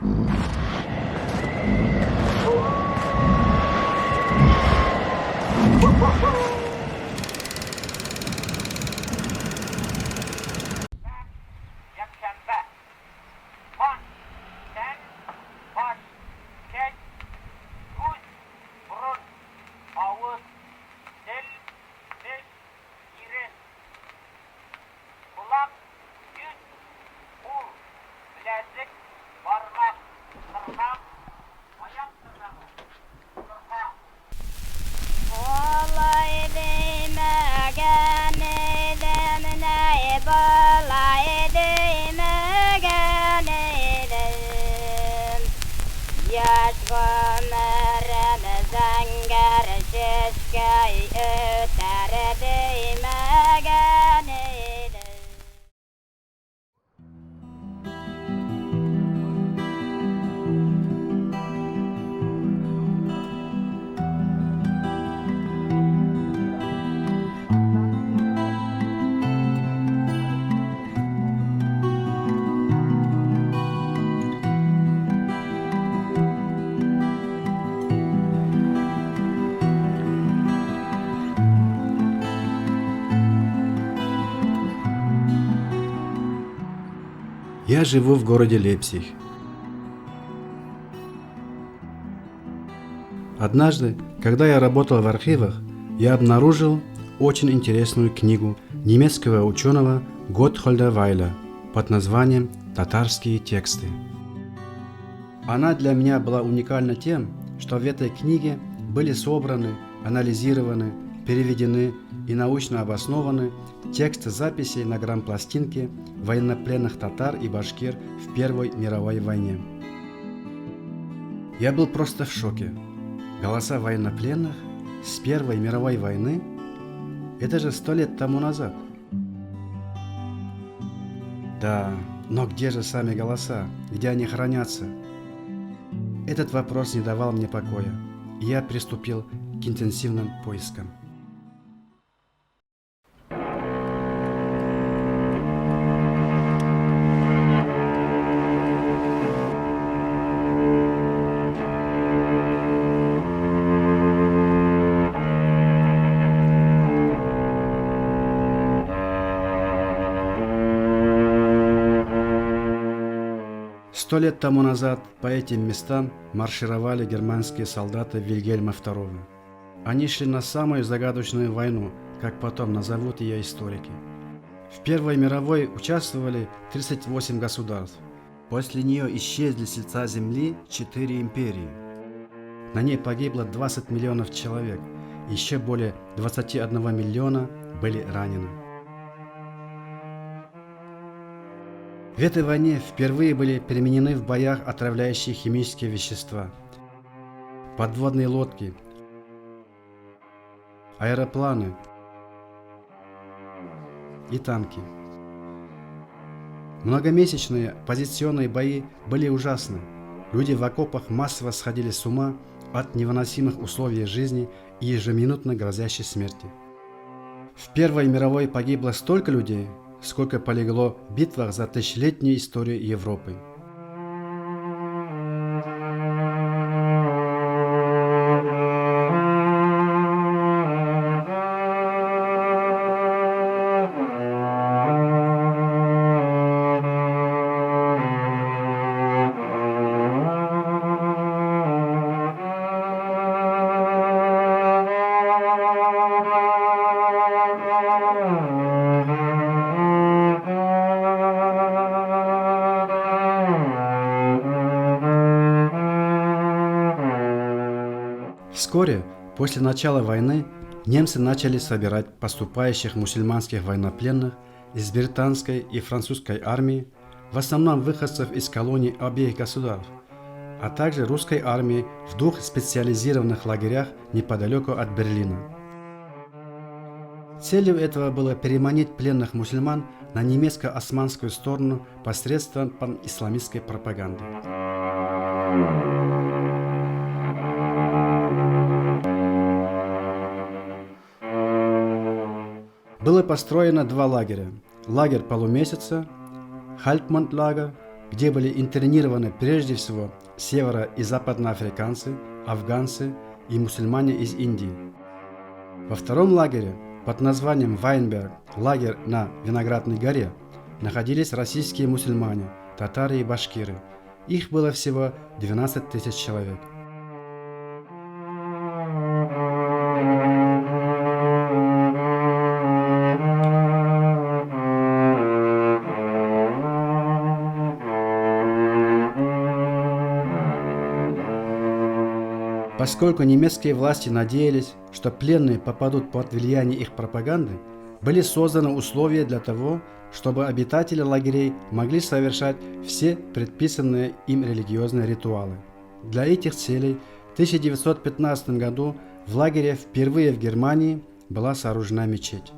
Jakşembe. Kon. Sen. Baş. Keç. Göz. Burun. Ağız. Dil. Diş. İrin. Kulak. Yüz. Kol. Bilezik. Parmak. Tırnak. Ayak tırnağı. Tırnak. Я живу в городе Лейпциг. Однажды, когда я работал в архивах, я обнаружил очень интересную книгу немецкого ученого Гоttholda Вайля под названием «Татарские тексты». Она для меня была уникальна тем, что в этой книге были собраны, анализированы, переведены и научно обоснованы тексты записей на грампластинке военнопленных татар и башкир в Первой мировой войне. Я был просто в шоке. Голоса военнопленных с Первой мировой войны? Это же 100 лет тому назад. Да, но где же сами голоса? Где они хранятся? Этот вопрос не давал мне покоя, и я приступил к интенсивным поискам. Сто лет тому назад по этим местам маршировали германские солдаты Вильгельма II. Они шли на самую загадочную войну, как потом назовут ее историки. В Первой мировой участвовали 38 государств. После нее исчезли с лица земли 4 империи. На ней погибло 20 миллионов человек, еще более 21 миллиона были ранены. В этой войне впервые были применены в боях отравляющие химические вещества, подводные лодки, аэропланы и танки. Многомесячные позиционные бои были ужасны. Люди в окопах массово сходили с ума от невыносимых условий жизни и ежеминутно грозящей смерти. В Первой мировой погибло столько людей, сколько полегло в битвах за тысячелетнюю историю Европы. Вскоре после начала войны немцы начали собирать поступающих мусульманских военнопленных из британской и французской армии, в основном выходцев из колоний обеих государств, а также русской армии в 2 специализированных лагерях неподалеку от Берлина. Целью этого было переманить пленных мусульман на немецко-османскую сторону посредством панисламистской пропаганды. Было построено 2 лагеря. Лагерь полумесяца, Хальтмонтлагер, где были интернированы прежде всего северо- и западноафриканцы, афганцы и мусульмане из Индии. Во втором лагере под названием Вайнберг, лагерь на Виноградной горе, находились российские мусульмане, татары и башкиры. Их было всего 12 тысяч человек. Поскольку немецкие власти надеялись, что пленные попадут под влияние их пропаганды, были созданы условия для того, чтобы обитатели лагерей могли совершать все предписанные им религиозные ритуалы. Для этих целей в 1915 году в лагере впервые в Германии была сооружена мечеть.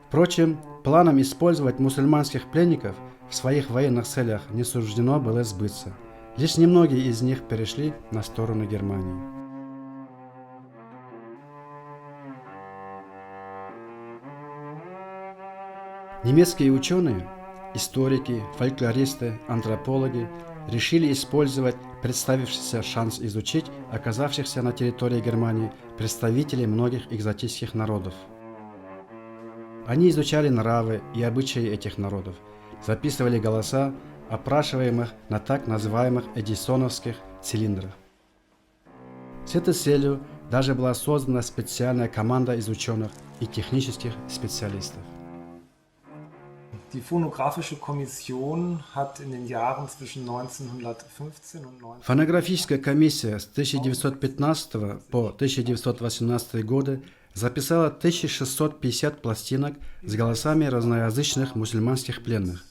Впрочем, планам использовать мусульманских пленников в своих военных целях не суждено было сбыться. Лишь немногие из них перешли на сторону Германии. Немецкие ученые, историки, фольклористы, антропологи решили использовать представившийся шанс изучить оказавшихся на территории Германии представителей многих экзотических народов. Они изучали нравы и обычаи этих народов, записывали голоса опрашиваемых на так называемых эдисоновских цилиндрах. С этой целью даже была создана специальная команда из ученых и технических специалистов. Die Phonographische Kommission hat in den Jahren zwischen 1915 und 19... Фонографическая комиссия с 1915 по 1918 годы записала 1650 пластинок с голосами разноязычных мусульманских пленных.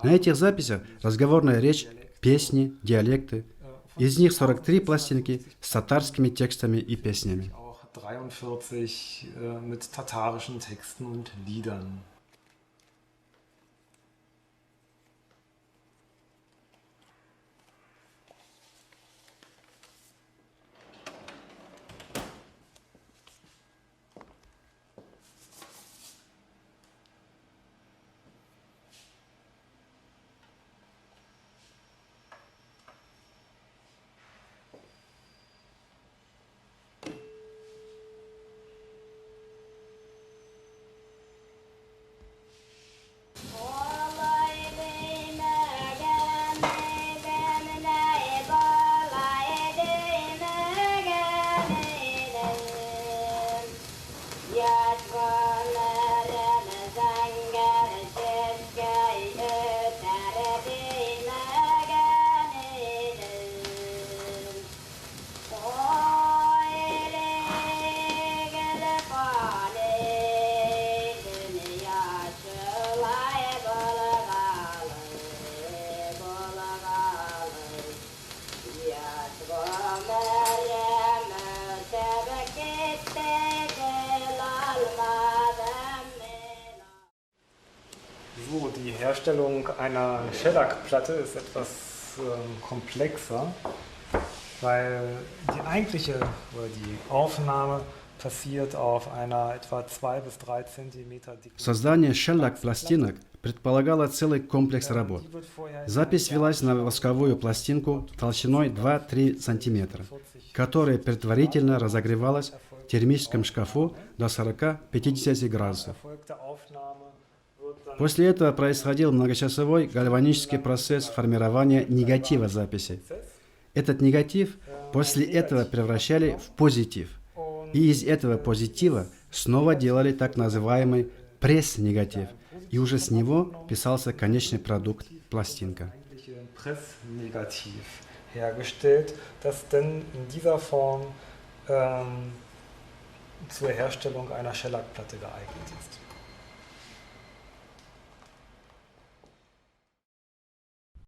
На этих записях разговорная речь, песни, диалекты. Из них 43 пластинки с татарскими текстами и песнями. 43 mit tatarischen Texten und Liedern. So, die Herstellung einer Shellac-Platte ist etwas komplexer, weil die eigentliche oder die Aufnahme passiert auf einer etwa 2 bis 3 Zentimeter dicken... Создание шеллак-пластинок предполагало целый комплекс работ. Запись велась на восковую пластинку толщиной 2-3 см, которая предварительно разогревалась в термическом шкафу до 40-50 градусов. После этого происходил многочасовой гальванический процесс формирования негатива записи. Этот негатив после этого превращали в позитив. И из этого позитива снова делали так называемый пресс-негатив. И уже с него писался конечный продукт – пластинка. Pressnegativ hergestellt, das dann in dieser Form zur Herstellung einer Shellac-Platte geeignet ist.